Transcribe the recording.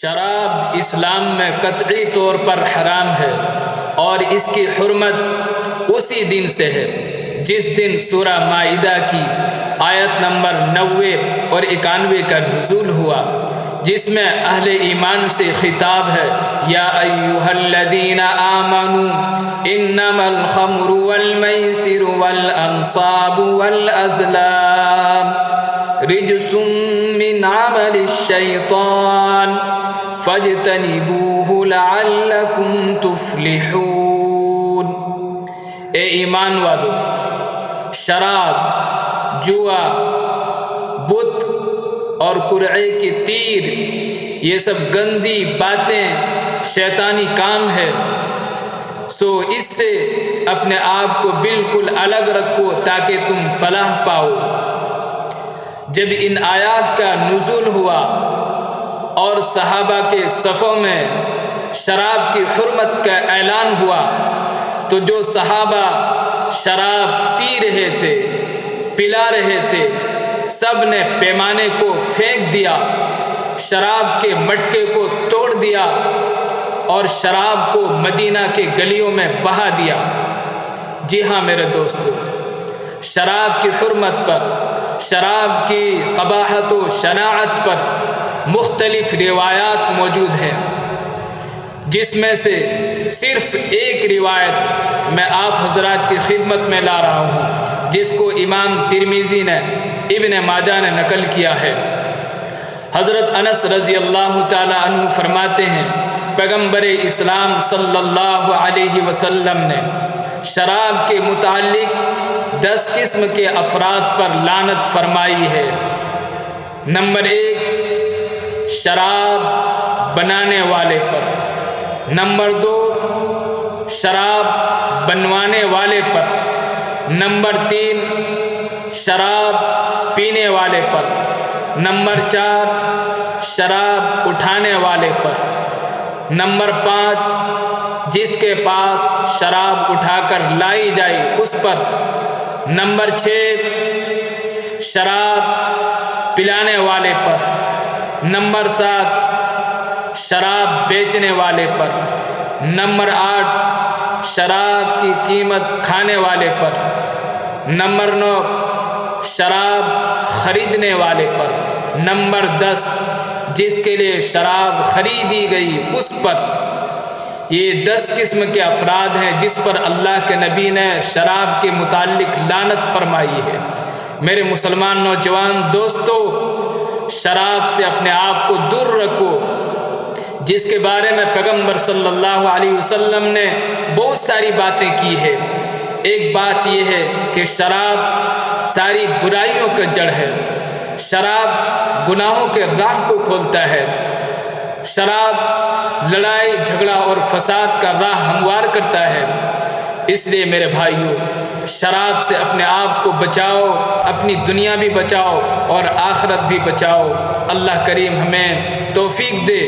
شراب اسلام میں قطعی طور پر حرام ہے اور اس کی حرمت اسی دن سے ہے جس دن سورہ مائدہ کی آیت نمبر 90 اور 91 کا نزول ہوا، جس میں اہل ایمان سے خطاب ہے، یا ایھا الذین آمنوا انما الخمر والمیسر والانصاب والازلام رجس من عمل الشیطان فاجتنبوہ لعلکم تفلحون۔ اے ایمان والو، شراب، جوا، بت اور قرعے کی تیر، یہ سب گندی باتیں شیطانی کام ہے، سو اس سے اپنے آپ کو بالکل الگ رکھو تاکہ تم فلاح پاؤ۔ جب ان آیات کا نزول ہوا اور صحابہ کے صفوں میں شراب کی حرمت کا اعلان ہوا تو جو صحابہ شراب پی رہے تھے، پلا رہے تھے، سب نے پیمانے کو پھینک دیا، شراب کے مٹکے کو توڑ دیا اور شراب کو مدینہ کے گلیوں میں بہا دیا۔ جی ہاں میرے دوستو، شراب کی حرمت پر، شراب کی قباحت و شناعت پر مختلف روایات موجود ہیں، جس میں سے صرف ایک روایت میں آپ حضرات کی خدمت میں لا رہا ہوں، جس کو امام ترمذی نے، ابن ماجہ نے نقل کیا ہے۔ حضرت انس رضی اللہ تعالی عنہ فرماتے ہیں، پیغمبر اسلام صلی اللہ علیہ وسلم نے شراب کے متعلق 10 قسم کے افراد پر لعنت فرمائی ہے۔ نمبر 1، شراب بنانے والے پر۔ نمبر 2، شراب بنوانے والے پر۔ نمبر 3، شراب پینے والے پر۔ نمبر 4، شراب اٹھانے والے پر۔ نمبر 5، جس کے پاس شراب اٹھا کر لائی جائے اس پر۔ نمبر 6، شراب پلانے والے پر۔ نمبر 7، شراب بیچنے والے پر۔ نمبر 8، شراب کی قیمت کھانے والے پر۔ نمبر 9، شراب خریدنے والے پر۔ نمبر 10، جس کے لیے شراب خریدی گئی اس پر۔ یہ 10 قسم کے افراد ہیں جس پر اللہ کے نبی نے شراب کے متعلق لعنت فرمائی ہے۔ میرے مسلمان نوجوان دوستو، شراب سے اپنے آپ کو دور رکھو، جس کے بارے میں پیغمبر صلی اللہ علیہ وسلم نے بہت ساری باتیں کی ہے۔ ایک بات یہ ہے کہ شراب ساری برائیوں کا جڑ ہے، شراب گناہوں کے راہ کو کھولتا ہے، شراب لڑائی جھگڑا اور فساد کا راہ ہموار کرتا ہے۔ اس لیے میرے بھائیوں، شراب سے اپنے آپ کو بچاؤ، اپنی دنیا بھی بچاؤ اور آخرت بھی بچاؤ۔ اللہ کریم ہمیں توفیق دے